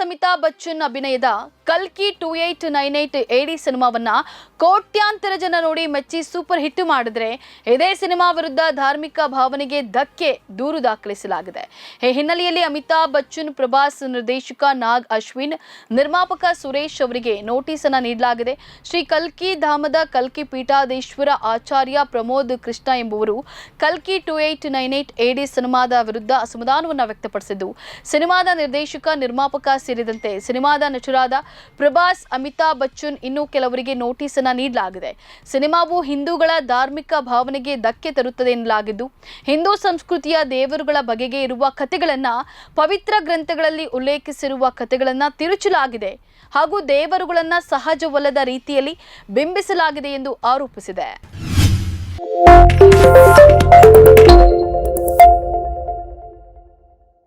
ಅಮಿತಾಬ್ ಬಚ್ಚನ್ ಅಭಿನಯದ ಕಲ್ಕಿ 2898 AD ಸಿನಿಮಾವನ್ನ ಕೋಟ್ಯಾಂತರ ಜನ ನೋಡಿ ಮೆಚ್ಚಿ ಸೂಪರ್ ಹಿಟ್ ಮಾಡಿದ್ರೆ ಇದೇ ಸಿನಿಮಾ ವಿರುದ್ಧ ಧಾರ್ಮಿಕ ಭಾವನೆಗೆ ಧಕ್ಕೆ ದೂರು ದಾಖಲಿಸಲಾಗಿದೆ. ಈ ಹಿನ್ನೆಲೆಯಲ್ಲಿ ಅಮಿತಾಬ್ ಬಚ್ಚನ್, ಪ್ರಭಾಸ್ ನಿರ್ದೇಶಕ ನಾಗ್ ಅಶ್ವಿನ್, ನಿರ್ಮಾಪಕ ಸುರೇಶ್ ಅವರಿಗೆ ನೋಟಿಸ್ ಅನ್ನು ನೀಡಲಾಗಿದೆ. ಶ್ರೀ ಕಲ್ಕಿ ಧಾಮದ ಕಲ್ಕಿ ಪೀಠಾಧೀಶ್ವರ ಆಚಾರ್ಯ ಪ್ರಮೋದ್ ಕೃಷ್ಣ ಎಂಬುವರು ಕಲ್ಕಿ 2898 AD ಸಿನಿಮಾದ ವಿರುದ್ಧ ಅಸಮಾಧಾನವನ್ನು ವ್ಯಕ್ತಪಡಿಸಿದ್ದು, ಸಿನಿಮಾದ ನಿರ್ದೇಶಕ, ನಿರ್ಮಾಪಕ ಸೇರಿದಂತೆ ಸಿನಿಮಾದ ನಟರಾದ ಪ್ರಭಾಸ್, ಅಮಿತಾಬ್ ಬಚ್ಚನ್ ಇನ್ನೂ ಕೆಲವರಿಗೆ ನೋಟಿಸ್ ಅನ್ನು ನೀಡಲಾಗಿದೆ. ಸಿನಿಮಾವು ಹಿಂದೂಗಳ ಧಾರ್ಮಿಕ ಭಾವನೆಗೆ ಧಕ್ಕೆ ತರುತ್ತದೆ ಎನ್ನಲಾಗಿದ್ದು, ಹಿಂದೂ ಸಂಸ್ಕೃತಿಯ ದೇವರುಗಳ ಬಗೆಗೆ ಇರುವ ಕಥೆಗಳನ್ನ, ಪವಿತ್ರ ಗ್ರಂಥಗಳಲ್ಲಿ ಉಲ್ಲೇಖಿಸಿರುವ ಕಥೆಗಳನ್ನ ತಿರುಚಲಾಗಿದೆ ಹಾಗೂ ದೇವರುಗಳನ್ನ ಸಹಜವಲ್ಲದ ರೀತಿಯಲ್ಲಿ ಬಿಂಬಿಸಲಾಗಿದೆ ಎಂದು ಆರೋಪಿಸಿದೆ.